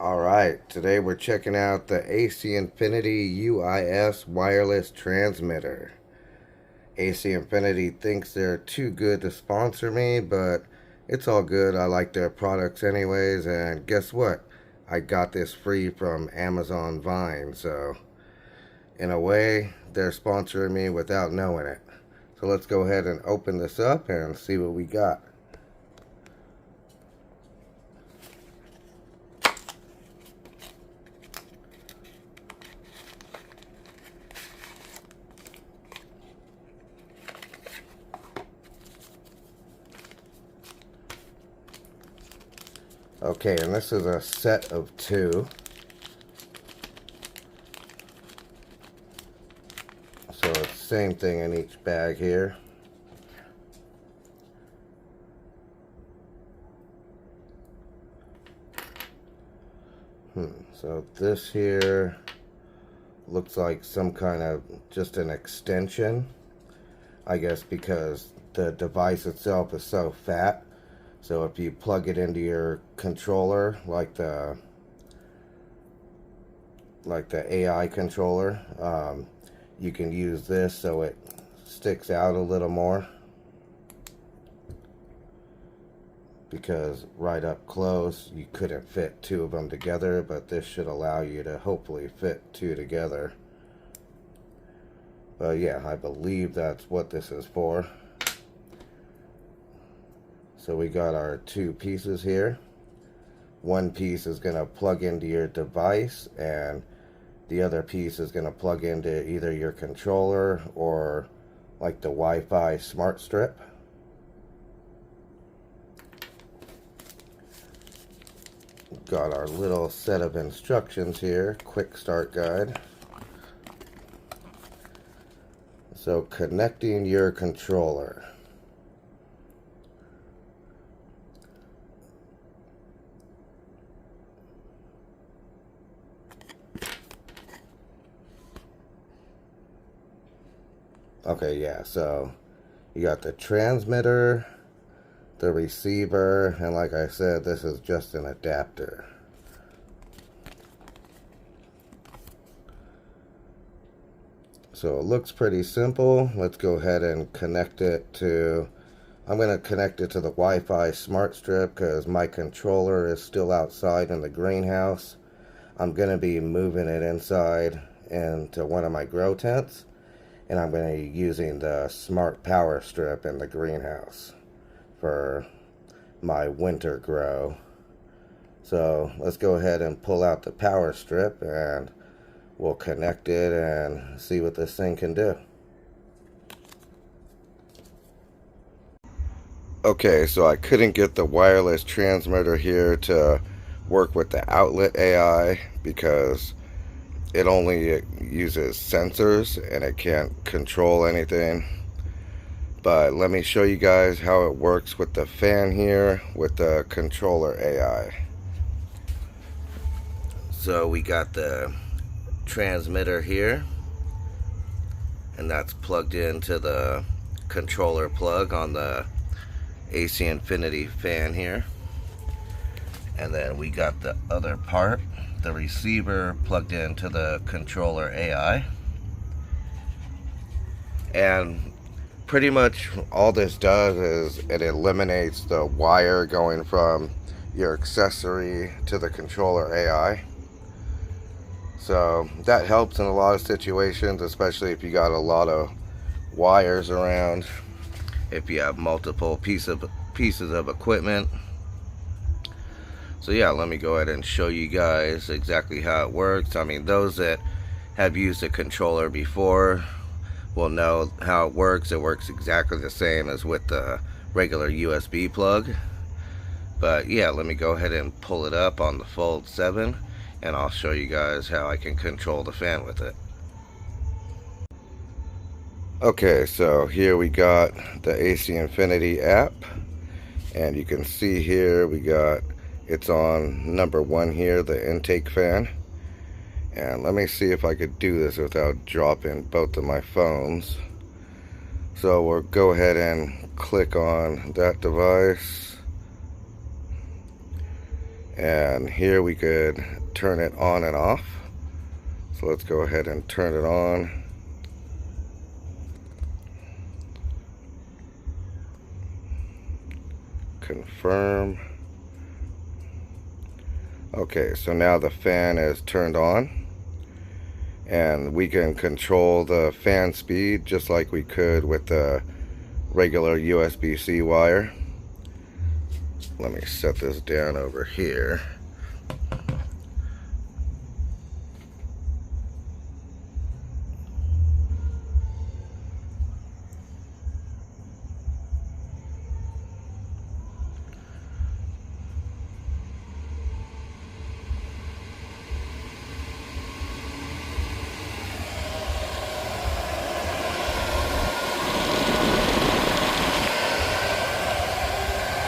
Alright, today we're checking out the AC Infinity UIS wireless transmitter. AC Infinity thinks they're too good to sponsor me, but it's all good. I like their products anyways, and guess what? I got this free from Amazon Vine, so in a way, they're sponsoring me without knowing it. So let's go ahead and open this up and see what we got. Okay, and this is a set of two. So it's the same thing in each bag here. So this here looks like some kind of just an extension. I guess because the device itself is so fat. So if you plug it into your controller, like the AI controller, you can use this so it sticks out a little more. Because right up close, you couldn't fit two of them together, but this should allow you to hopefully fit two together. But yeah, I believe that's what this is for. So we got our two pieces here. One piece is going to plug into your device, and the other piece is going to plug into either your controller or like the Wi-Fi smart strip. Got our little set of instructions here, quick start guide. So connecting your controller. Okay, yeah, so you got the transmitter, the receiver, and like I said, this is just an adapter. So it looks pretty simple. Let's go ahead and connect it to, I'm going to connect it to the Wi-Fi smart strip because my controller is still outside in the greenhouse. I'm going to be moving it inside into one of my grow tents, and I'm going to be using the smart power strip in the greenhouse for my winter grow. So let's go ahead and pull out the power strip and we'll connect it and see what this thing can do. Okay, so I couldn't get the wireless transmitter here to work with the outlet AI because it only uses sensors and it can't control anything. But let me show you guys how it works with the fan here with the controller AI. So we got the transmitter here, and that's plugged into the controller plug on the AC Infinity fan here. And then we got the other part, the receiver, plugged into the controller AI. And pretty much all this does is it eliminates the wire going from your accessory to the controller AI. So that helps in a lot of situations, especially if you got a lot of wires around, if you have multiple pieces of equipment. So yeah, let me go ahead and show you guys exactly how it works. I mean, those that have used a controller before will know how it works. It works exactly the same as with the regular USB plug. But yeah, let me go ahead and pull it up on the Fold 7 and I'll show you guys how I can control the fan with it. Okay, so here we got the AC Infinity app, and you can see here we got, it's on number 1 here, the intake fan. And let me see if I could do this without dropping both of my phones. So we'll go ahead and click on that device. And here we could turn it on and off. So let's go ahead and turn it on. Confirm. Okay, so now the fan is turned on, and we can control the fan speed just like we could with the regular USB-C wire. Let me set this down over here.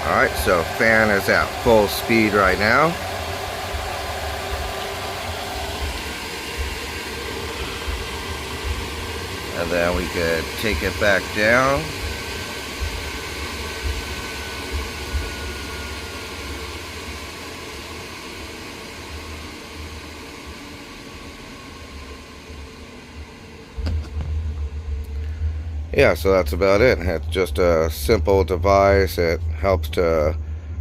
Alright, so fan is at full speed right now. And then we could take it back down. Yeah, so that's about it. It's just a simple device. It helps to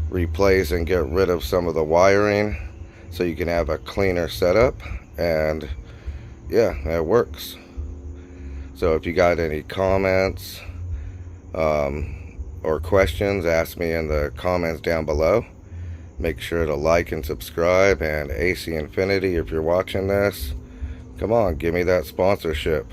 replace and get rid of some of the wiring so you can have a cleaner setup. And yeah, it works. So if you got any comments or questions, ask me in the comments down below. Make sure to like and subscribe. And AC Infinity, if you're watching this, come on, give me that sponsorship.